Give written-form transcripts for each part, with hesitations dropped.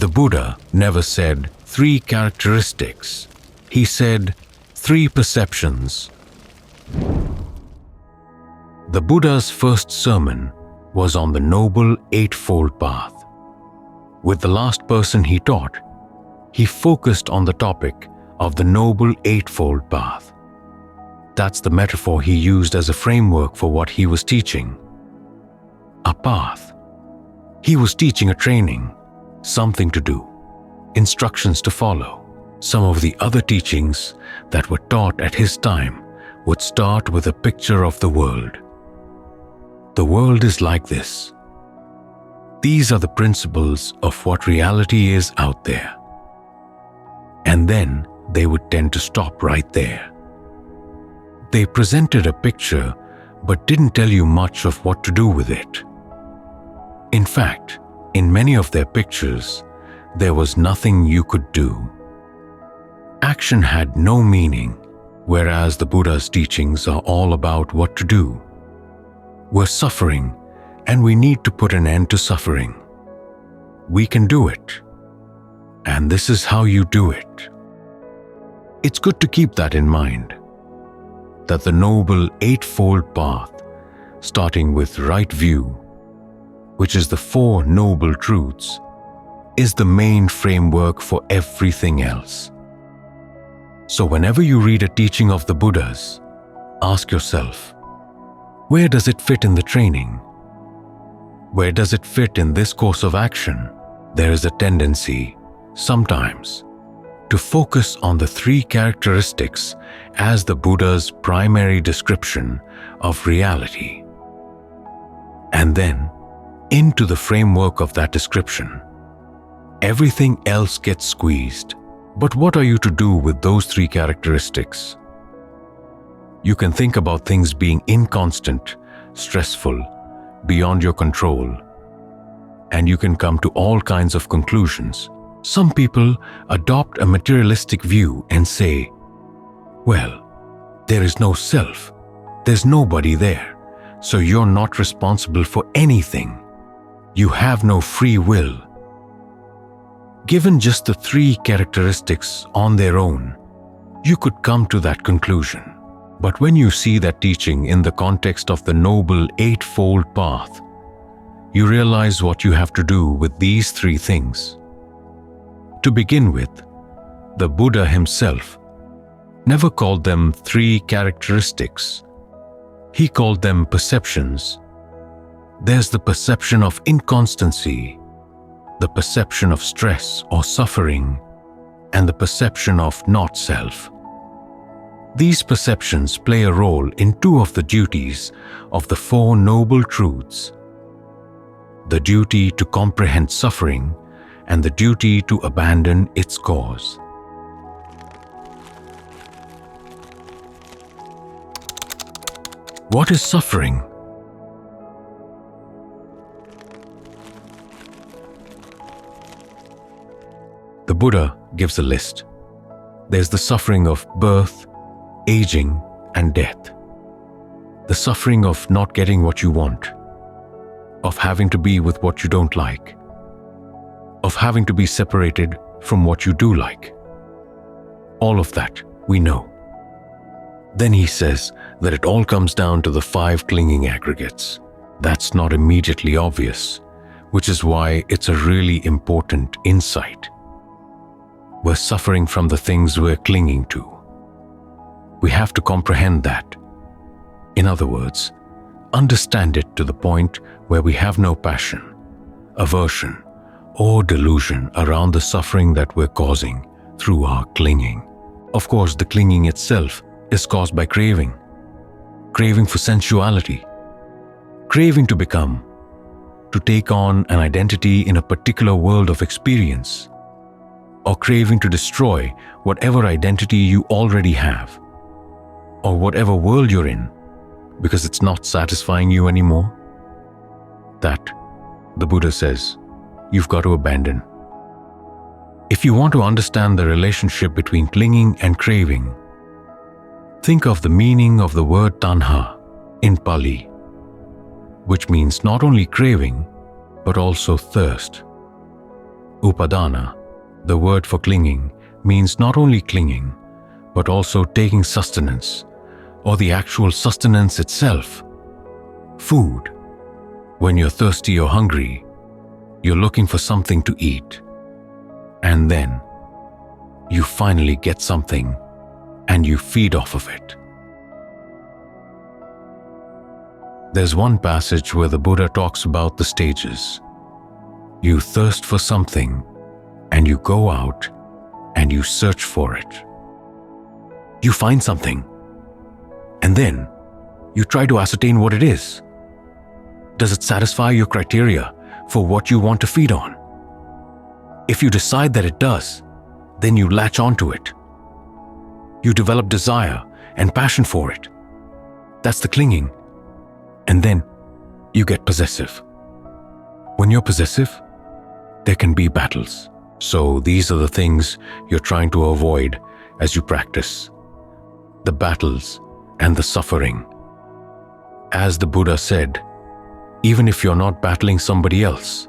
The Buddha never said 3 characteristics. He said 3 perceptions. The Buddha's first sermon was on the Noble Eightfold Path. With the last person he taught, he focused on the topic of the Noble Eightfold Path. That's the metaphor he used as a framework for what he was teaching. A path. He was teaching a training, something to do, instructions to follow. Some of the other teachings that were taught at his time would start with a picture of the world. The world is like this. These are the principles of what reality is out there. And then they would tend to stop right there. They presented a picture but didn't tell you much of what to do with it. In fact, in many of their pictures, there was nothing you could do. Action had no meaning, whereas the Buddha's teachings are all about what to do. We're suffering, and we need to put an end to suffering. We can do it, and this is how you do it. It's good to keep that in mind, that the Noble Eightfold Path, starting with right view, which is the 4 noble truths, is the main framework for everything else. So whenever you read a teaching of the Buddha's, ask yourself, where does it fit in the training? Where does it fit in this course of action? There is a tendency, sometimes, to focus on the 3 characteristics as the Buddha's primary description of reality. And then, into the framework of that description, everything else gets squeezed. But what are you to do with those 3 characteristics? You can think about things being inconstant, stressful, beyond your control, and you can come to all kinds of conclusions. Some people adopt a materialistic view and say, well, there is no self, there's nobody there, so you're not responsible for anything. You have no free will. Given just the 3 characteristics on their own, you could come to that conclusion. But when you see that teaching in the context of the Noble Eightfold Path, you realize what you have to do with these 3 things. To begin with, the Buddha himself never called them 3 characteristics. He called them perceptions. There's the perception of inconstancy, the perception of stress or suffering, and the perception of not-self. These perceptions play a role in 2 of the duties of the 4 noble truths: the duty to comprehend suffering and the duty to abandon its cause. What is suffering? The Buddha gives a list. There's the suffering of birth, aging, and death. The suffering of not getting what you want, of having to be with what you don't like, of having to be separated from what you do like. All of that we know. Then he says that it all comes down to the 5 clinging aggregates. That's not immediately obvious, which is why it's a really important insight. We're suffering from the things we're clinging to. We have to comprehend that. In other words, understand it to the point where we have no passion, aversion, or delusion around the suffering that we're causing through our clinging. Of course, the clinging itself is caused by craving. Craving for sensuality. Craving to become, to take on an identity in a particular world of experience. Or craving to destroy whatever identity you already have, or whatever world you're in, because it's not satisfying you anymore. That, the Buddha says, you've got to abandon. If you want to understand the relationship between clinging and craving, think of the meaning of the word Tanha in Pali, which means not only craving, but also thirst. Upadana, the word for clinging, means not only clinging, but also taking sustenance, or the actual sustenance itself. Food. When you're thirsty or hungry, you're looking for something to eat. And then, you finally get something, and you feed off of it. There's one passage where the Buddha talks about the stages. You thirst for something, and you go out, and you search for it. You find something, and then you try to ascertain what it is. Does it satisfy your criteria for what you want to feed on? If you decide that it does, then you latch onto it. You develop desire and passion for it. That's the clinging. And then you get possessive. When you're possessive, there can be battles. So these are the things you're trying to avoid as you practice. The battles and the suffering. As the Buddha said, even if you're not battling somebody else,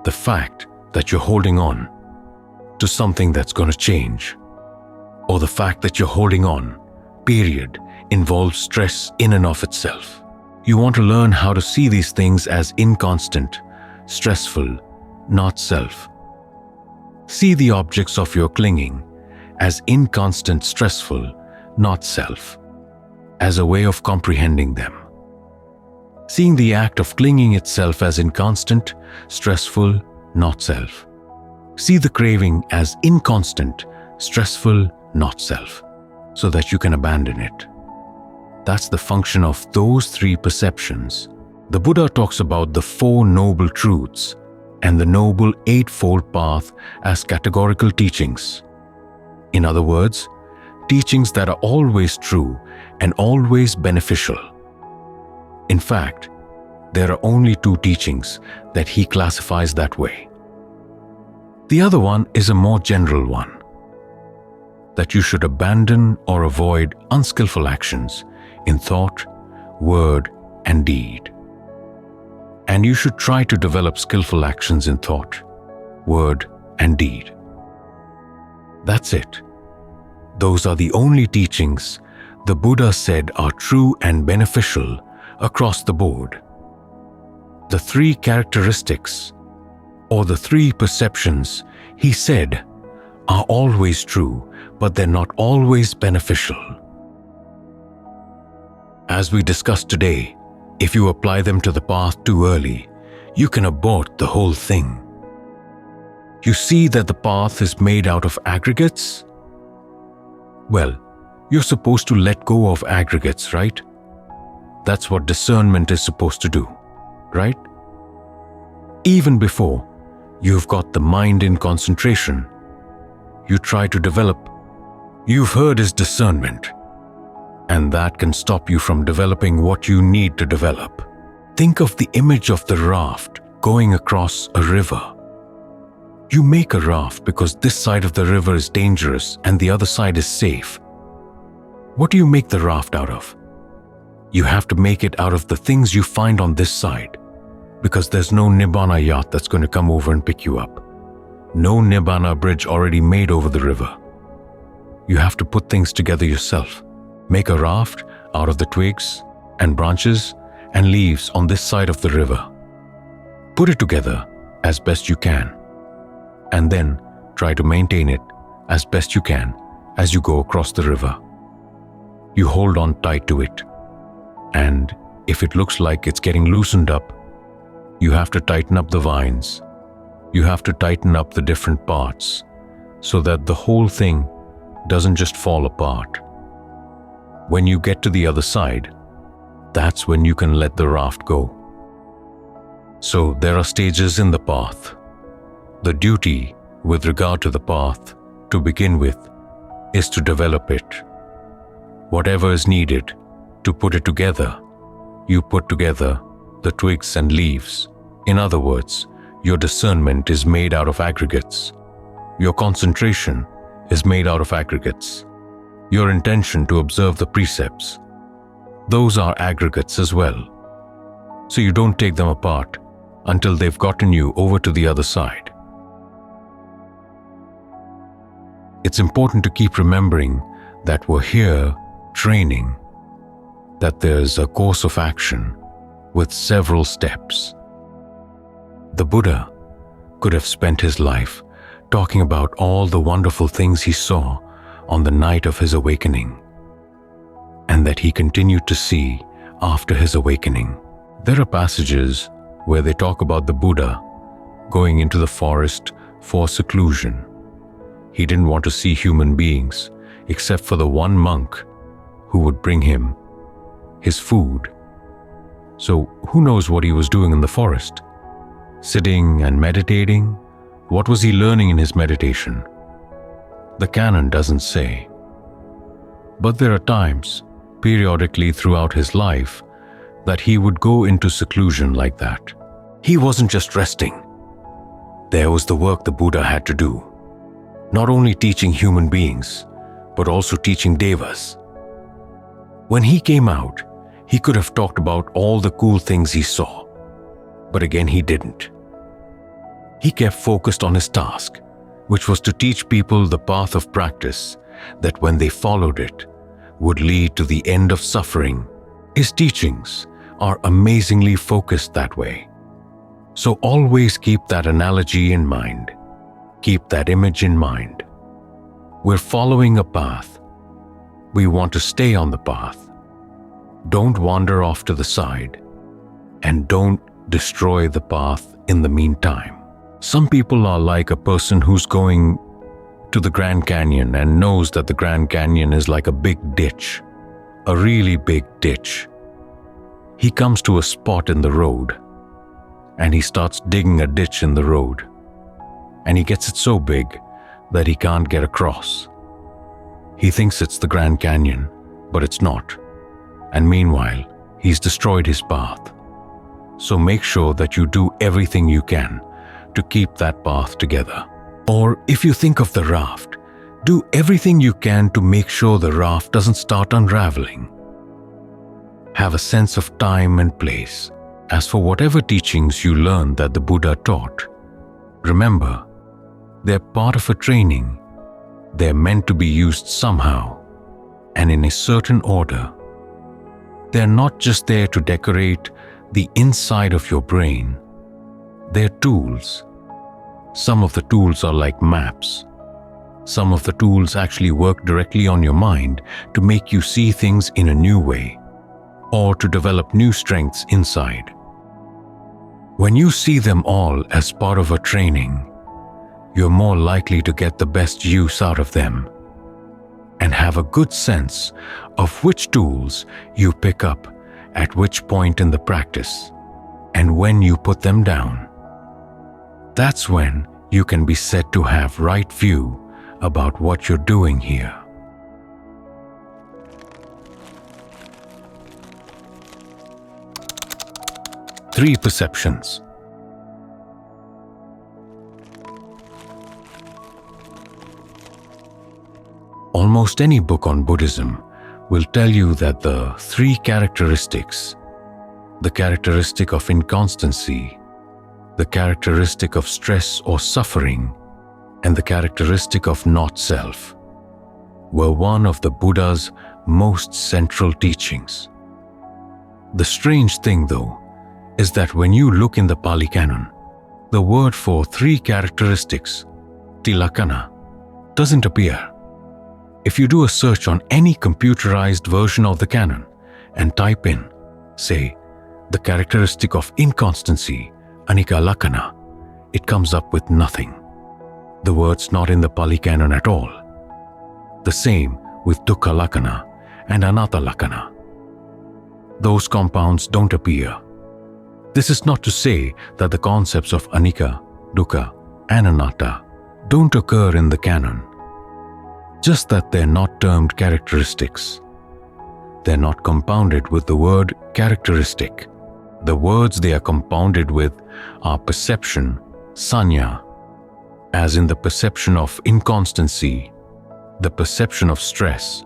the fact that you're holding on to something that's going to change, or the fact that you're holding on, period, involves stress in and of itself. You want to learn how to see these things as inconstant, stressful, not self. See the objects of your clinging as inconstant, stressful, not self, as a way of comprehending them. Seeing the act of clinging itself as inconstant, stressful, not self. See the craving as inconstant, stressful, not self, so that you can abandon it. That's the function of those three perceptions. The Buddha talks about the Four Noble Truths and the Noble Eightfold Path as categorical teachings. In other words, teachings that are always true and always beneficial. In fact, there are only two teachings that he classifies that way. The other one is a more general one, that you should abandon or avoid unskillful actions in thought, word, and deed. And you should try to develop skillful actions in thought, word, and deed. That's it. Those are the only teachings the Buddha said are true and beneficial across the board. The three characteristics, or the three perceptions, he said, are always true, but they're not always beneficial. As we discussed today, if you apply them to the path too early, you can abort the whole thing. You see that the path is made out of aggregates? Well, you're supposed to let go of aggregates, right? That's what discernment is supposed to do, right? Even before you've got the mind in concentration, you try to develop. You've heard is discernment, and that can stop you from developing what you need to develop. Think of the image of the raft going across a river. You make a raft because this side of the river is dangerous and the other side is safe. What do you make the raft out of? You have to make it out of the things you find on this side, because there's no Nibbana yacht that's going to come over and pick you up. No Nibbana bridge already made over the river. You have to put things together yourself. Make a raft out of the twigs and branches and leaves on this side of the river. Put it together as best you can, and then try to maintain it as best you can as you go across the river. You hold on tight to it, and if it looks like it's getting loosened up, you have to tighten up the vines. You have to tighten up the different parts so that the whole thing doesn't just fall apart. When you get to the other side, that's when you can let the raft go. So there are stages in the path. The duty with regard to the path, to begin with, is to develop it. Whatever is needed to put it together, you put together the twigs and leaves. In other words, your discernment is made out of aggregates. Your concentration is made out of aggregates. Your intention to observe the precepts, those are aggregates as well. So you don't take them apart until they've gotten you over to the other side. It's important to keep remembering that we're here training, that there's a course of action with several steps. The Buddha could have spent his life talking about all the wonderful things he saw on the night of his awakening, and that he continued to see after his awakening. There are passages where they talk about the Buddha going into the forest for seclusion. He didn't want to see human beings except for the one monk who would bring him his food. So who knows what he was doing in the forest? Sitting and meditating? What was he learning in his meditation? The canon doesn't say. But there are times, periodically throughout his life, that he would go into seclusion like that. He wasn't just resting. There was the work the Buddha had to do. Not only teaching human beings, but also teaching devas. When he came out, he could have talked about all the cool things he saw. But again, he didn't. He kept focused on his task, which was to teach people the path of practice that when they followed it, would lead to the end of suffering. His teachings are amazingly focused that way. So always keep that analogy in mind. Keep that image in mind. We're following a path. We want to stay on the path. Don't wander off to the side, and don't destroy the path in the meantime. Some people are like a person who's going to the Grand Canyon and knows that the Grand Canyon is like a big ditch, a really big ditch. He comes to a spot in the road and he starts digging a ditch in the road, and he gets it so big that he can't get across. He thinks it's the Grand Canyon, but it's not. And meanwhile, he's destroyed his path. So make sure that you do everything you can to keep that path together. Or if you think of the raft, do everything you can to make sure the raft doesn't start unraveling. Have a sense of time and place. As for whatever teachings you learn that the Buddha taught, remember, they're part of a training. They're meant to be used somehow and in a certain order. They're not just there to decorate the inside of your brain. They're tools. Some of the tools are like maps. Some of the tools actually work directly on your mind to make you see things in a new way, or to develop new strengths inside. When you see them all as part of a training, you're more likely to get the best use out of them and have a good sense of which tools you pick up at which point in the practice and when you put them down. That's when you can be said to have right view about what you're doing here. Three perceptions. Almost any book on Buddhism will tell you that the three characteristics, the characteristic of inconstancy, the characteristic of stress or suffering, and the characteristic of not-self, were one of the Buddha's most central teachings. The strange thing, though, is that when you look in the Pali Canon, the word for three characteristics, Tilakkhana, doesn't appear. If you do a search on any computerized version of the canon and type in, say, the characteristic of inconstancy, Anicca, it comes up with nothing. The word's not in the Pali Canon at all. The same with Dukkha and Anatta. Those compounds don't appear. This is not to say that the concepts of Anicca, Dukkha, and Anatta don't occur in the canon. Just that they're not termed characteristics. They're not compounded with the word characteristic. The words they are compounded with are perception, Sañña, as in the perception of inconstancy, the perception of stress,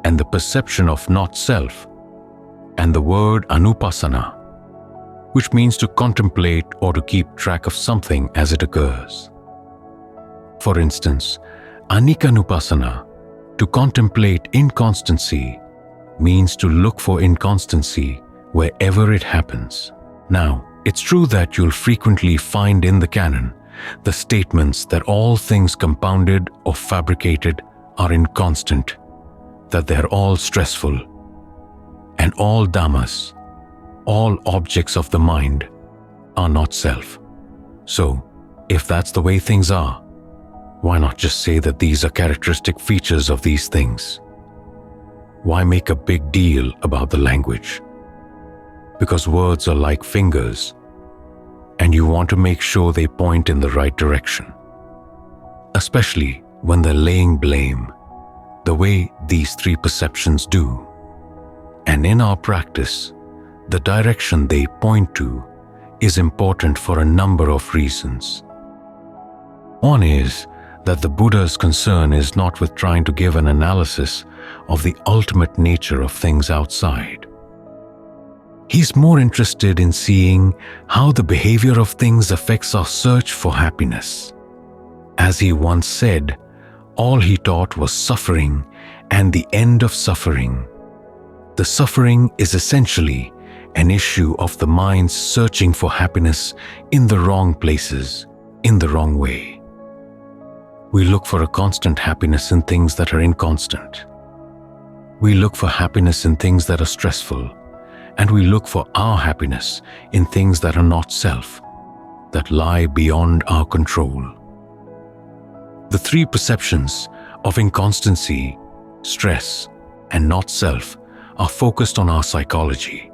and the perception of not-self, and the word Anupassana, which means to contemplate or to keep track of something as it occurs. For instance, Anicca, to contemplate inconstancy, means to look for inconstancy wherever it happens. Now, it's true that you'll frequently find in the canon the statements that all things compounded or fabricated are inconstant, that they're all stressful, and all dhammas, all objects of the mind, are not self. So, if that's the way things are, why not just say that these are characteristic features of these things? Why make a big deal about the language? Because words are like fingers, and you want to make sure they point in the right direction. Especially when they're laying blame, the way these three perceptions do. And in our practice, the direction they point to is important for a number of reasons. One is that the Buddha's concern is not with trying to give an analysis of the ultimate nature of things outside. He's more interested in seeing how the behavior of things affects our search for happiness. As he once said, all he taught was suffering and the end of suffering. The suffering is essentially an issue of the mind's searching for happiness in the wrong places, in the wrong way. We look for a constant happiness in things that are inconstant. We look for happiness in things that are stressful, and we look for our happiness in things that are not self, that lie beyond our control. The three perceptions of inconstancy, stress, and not self are focused on our psychology,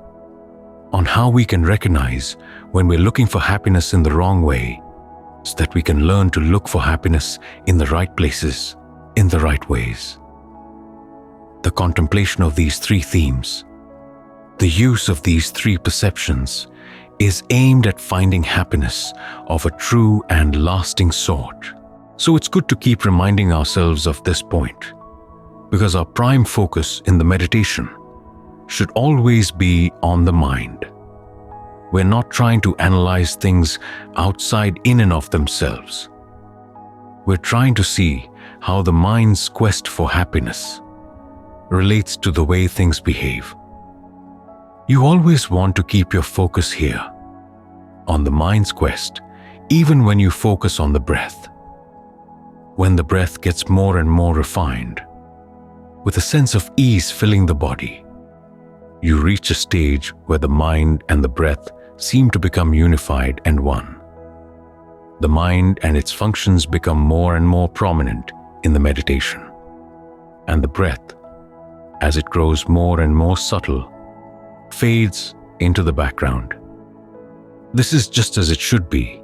on how we can recognize when we're looking for happiness in the wrong way, so that we can learn to look for happiness in the right places, in the right ways. The contemplation of these three themes, the use of these three perceptions, is aimed at finding happiness of a true and lasting sort. So it's good to keep reminding ourselves of this point, because our prime focus in the meditation should always be on the mind. We're not trying to analyze things outside in and of themselves. We're trying to see how the mind's quest for happiness relates to the way things behave. You always want to keep your focus here, on the mind's quest, even when you focus on the breath. When the breath gets more and more refined, with a sense of ease filling the body, you reach a stage where the mind and the breath seem to become unified and one. The mind and its functions become more and more prominent in the meditation, and the breath, as it grows more and more subtle, fades into the background. This is just as it should be,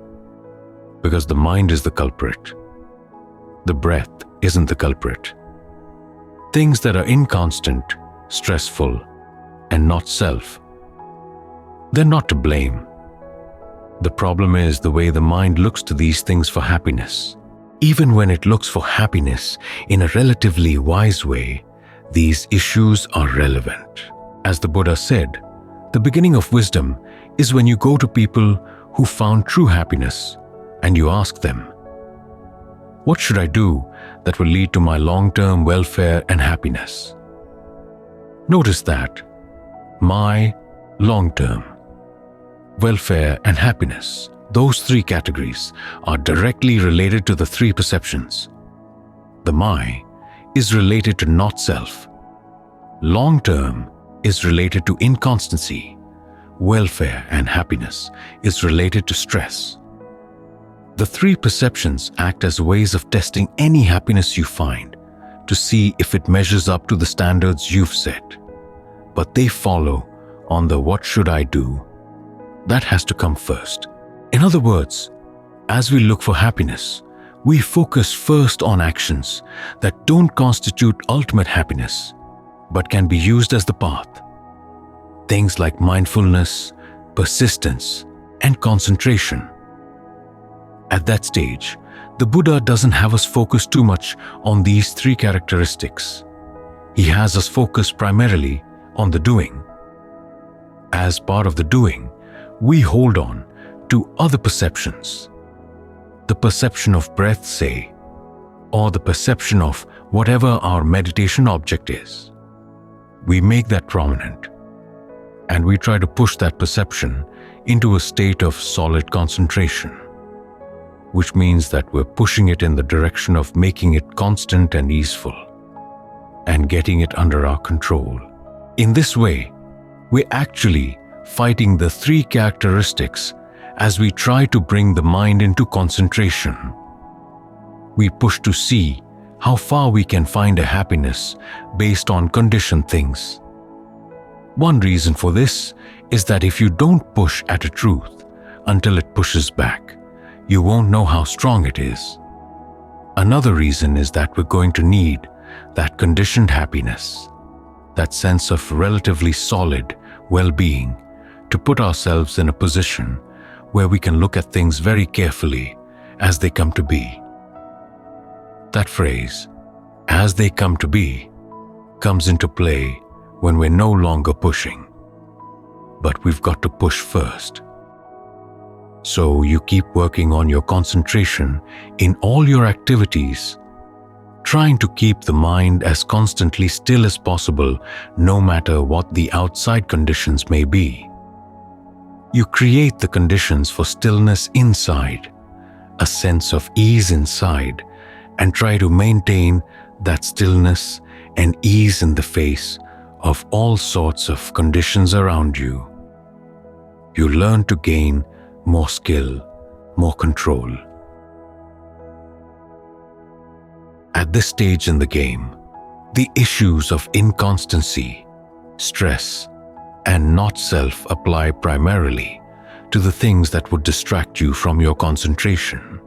because the mind is the culprit. The breath isn't the culprit. Things that are inconstant, stressful, and not self, they're not to blame. The problem is the way the mind looks to these things for happiness. Even when it looks for happiness in a relatively wise way, these issues are relevant. As the Buddha said, the beginning of wisdom is when you go to people who found true happiness and you ask them, "What should I do that will lead to my long-term welfare and happiness?" Notice that my long-term welfare and happiness, those three categories are directly related to the three perceptions. The my is related to not self. Long-term is related to inconstancy. Welfare and happiness is related to stress. The three perceptions act as ways of testing any happiness you find to see if it measures up to the standards you've set. But they follow on the "what should I do?" That has to come first. In other words, as we look for happiness, we focus first on actions that don't constitute ultimate happiness, but can be used as the path. Things like mindfulness, persistence, and concentration. At that stage, the Buddha doesn't have us focus too much on these three characteristics. He has us focus primarily on the doing. As part of the doing, we hold on to other perceptions. The perception of breath, say, or the perception of whatever our meditation object is. We make that prominent, and we try to push that perception into a state of solid concentration, which means that we're pushing it in the direction of making it constant and easeful, and getting it under our control. In this way, we're actually fighting the three characteristics as we try to bring the mind into concentration. We push to see how far we can find a happiness based on conditioned things. One reason for this is that if you don't push at a truth until it pushes back, you won't know how strong it is. Another reason is that we're going to need that conditioned happiness, that sense of relatively solid well-being, to put ourselves in a position where we can look at things very carefully as they come to be. That phrase, "as they come to be," comes into play when we're no longer pushing. But we've got to push first. So you keep working on your concentration in all your activities, trying to keep the mind as constantly still as possible, no matter what the outside conditions may be. You create the conditions for stillness inside, a sense of ease inside, and try to maintain that stillness and ease in the face of all sorts of conditions around you. You learn to gain more skill, more control. At this stage in the game, the issues of inconstancy, stress, and not-self apply primarily to the things that would distract you from your concentration.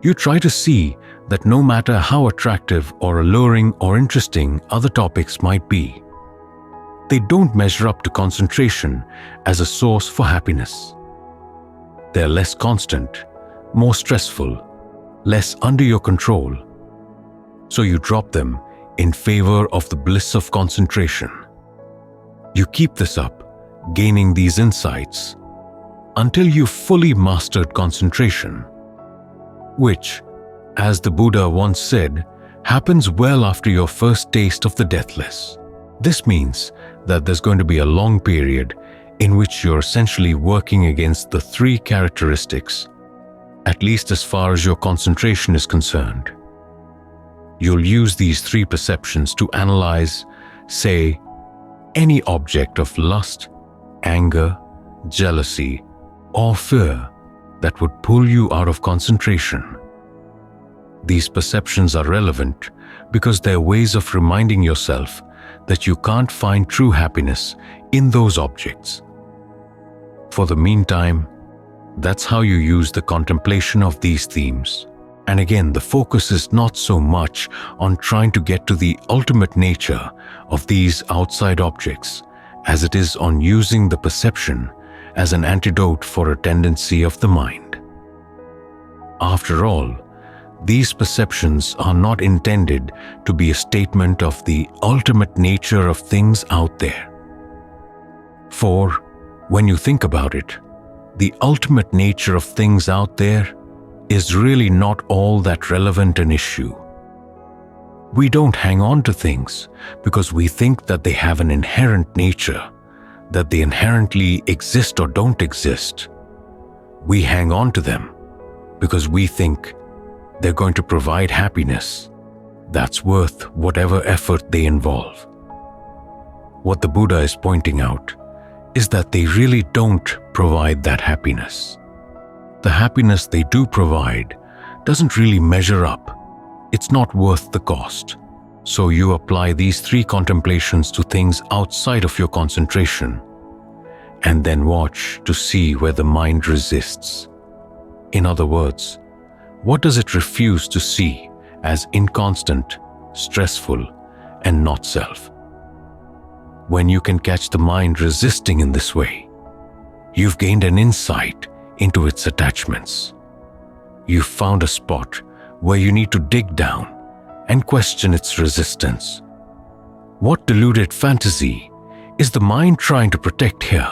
You try to see that no matter how attractive or alluring or interesting other topics might be, they don't measure up to concentration as a source for happiness. They're less constant, more stressful, less under your control. So you drop them in favor of the bliss of concentration. You keep this up, gaining these insights, until you've fully mastered concentration, which, as the Buddha once said, happens well after your first taste of the deathless. This means that there's going to be a long period in which you're essentially working against the three characteristics, at least as far as your concentration is concerned. You'll use these three perceptions to analyze, say, any object of lust, anger, jealousy, or fear that would pull you out of concentration. These perceptions are relevant because they're ways of reminding yourself that you can't find true happiness in those objects. For the meantime, that's how you use the contemplation of these themes. And again, the focus is not so much on trying to get to the ultimate nature of these outside objects as it is on using the perception as an antidote for a tendency of the mind. After all, these perceptions are not intended to be a statement of the ultimate nature of things out there. For, when you think about it, the ultimate nature of things out there is really not all that relevant an issue. We don't hang on to things because we think that they have an inherent nature, that they inherently exist or don't exist. We hang on to them because we think they're going to provide happiness that's worth whatever effort they involve. What the Buddha is pointing out is that they really don't provide that happiness. The happiness they do provide doesn't really measure up. It's not worth the cost. So you apply these three contemplations to things outside of your concentration, and then watch to see where the mind resists. In other words, what does it refuse to see as inconstant, stressful, and not self? When you can catch the mind resisting in this way, you've gained an insight into its attachments. You've found a spot where you need to dig down and question its resistance. What deluded fantasy is the mind trying to protect here?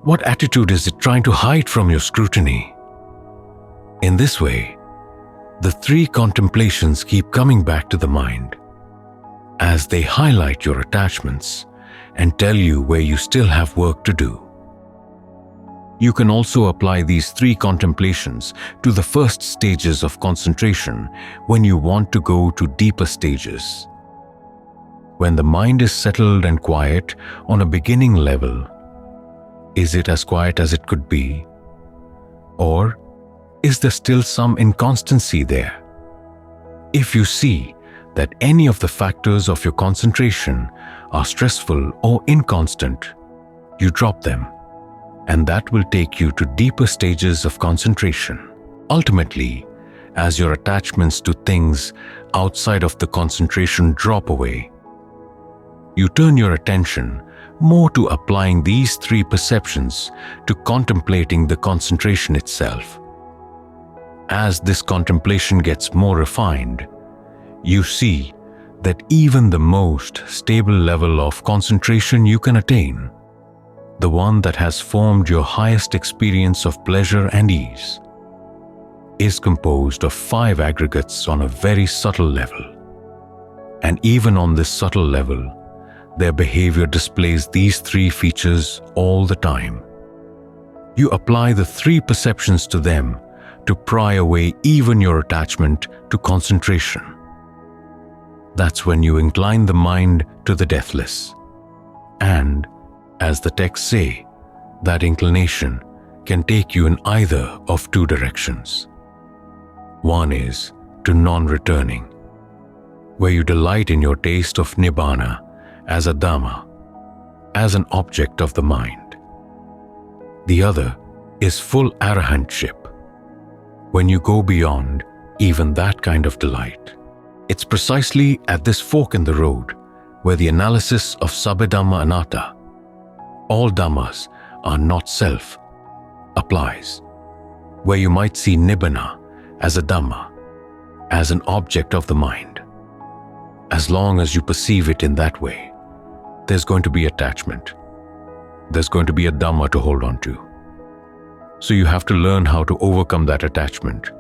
What attitude is it trying to hide from your scrutiny? In this way, the three contemplations keep coming back to the mind as they highlight your attachments and tell you where you still have work to do. You can also apply these three contemplations to the first stages of concentration when you want to go to deeper stages. When the mind is settled and quiet on a beginning level, is it as quiet as it could be? Or is there still some inconstancy there? If you see that any of the factors of your concentration are stressful or inconstant, you drop them, and that will take you to deeper stages of concentration. Ultimately, as your attachments to things outside of the concentration drop away, you turn your attention more to applying these three perceptions to contemplating the concentration itself. As this contemplation gets more refined, you see that even the most stable level of concentration you can attain, the one that has formed your highest experience of pleasure and ease, is composed of 5 aggregates on a very subtle level. And even on this subtle level, their behavior displays these 3 features all the time. You apply the 3 perceptions to them to pry away even your attachment to concentration. That's when you incline the mind to the deathless. And, as the texts say, that inclination can take you in either of 2 directions. One is to non-returning, where you delight in your taste of nibbana as a dhamma, as an object of the mind. The other is full arahantship, when you go beyond even that kind of delight. It's precisely at this fork in the road where the analysis of sabbe dhamma anatta, all dhammas are not self, applies, where you might see nibbana as a dhamma, as an object of the mind. As long as you perceive it in that way, there's going to be attachment. There's going to be a dhamma to hold on to. So you have to learn how to overcome that attachment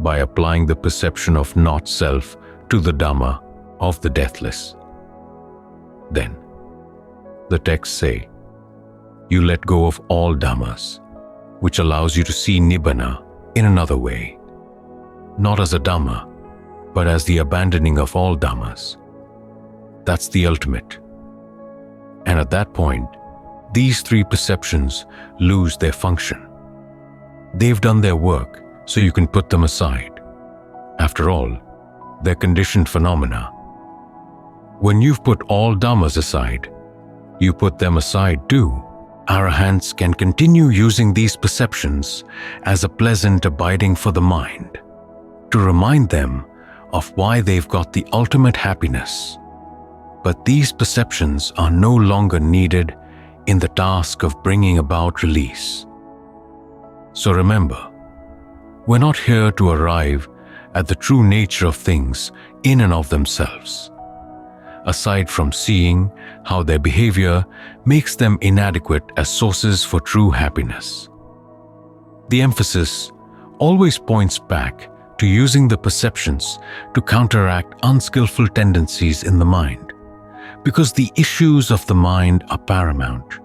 by applying the perception of not self to the dhamma of the deathless. Then, the texts say, you let go of all dhammas, which allows you to see nibbana in another way, not as a dhamma, but as the abandoning of all dhammas. That's the ultimate. And at that point, these 3 perceptions lose their function. They've done their work, so you can put them aside. After all, they're conditioned phenomena. When you've put all dhammas aside, you put them aside too. Arahants can continue using these perceptions as a pleasant abiding for the mind, to remind them of why they've got the ultimate happiness. But these perceptions are no longer needed in the task of bringing about release. So remember, we're not here to arrive at the true nature of things in and of themselves, aside from seeing how their behavior makes them inadequate as sources for true happiness. The emphasis always points back to using the perceptions to counteract unskillful tendencies in the mind, because the issues of the mind are paramount.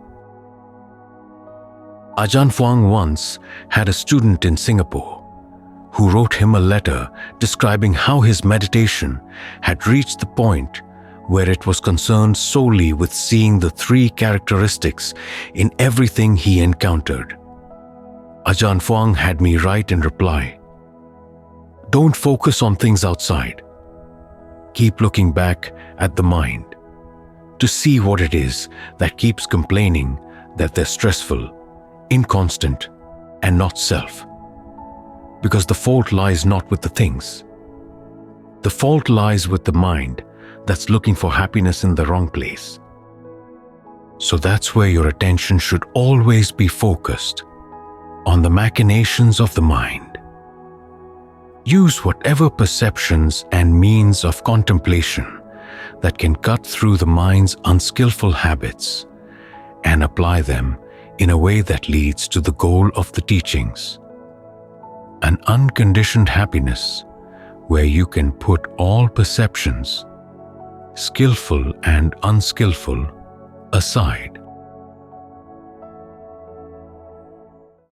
Ajahn Fuang once had a student in Singapore who wrote him a letter describing how his meditation had reached the point where it was concerned solely with seeing the 3 characteristics in everything he encountered. Ajahn Fuang had me write in reply, "Don't focus on things outside. Keep looking back at the mind to see what it is that keeps complaining that they're stressful, inconstant, and not self. Because the fault lies not with the things. The fault lies with the mind that's looking for happiness in the wrong place. So that's where your attention should always be focused, on the machinations of the mind. Use whatever perceptions and means of contemplation that can cut through the mind's unskillful habits and apply them in a way that leads to the goal of the teachings, an unconditioned happiness where you can put all perceptions, skillful and unskillful, aside.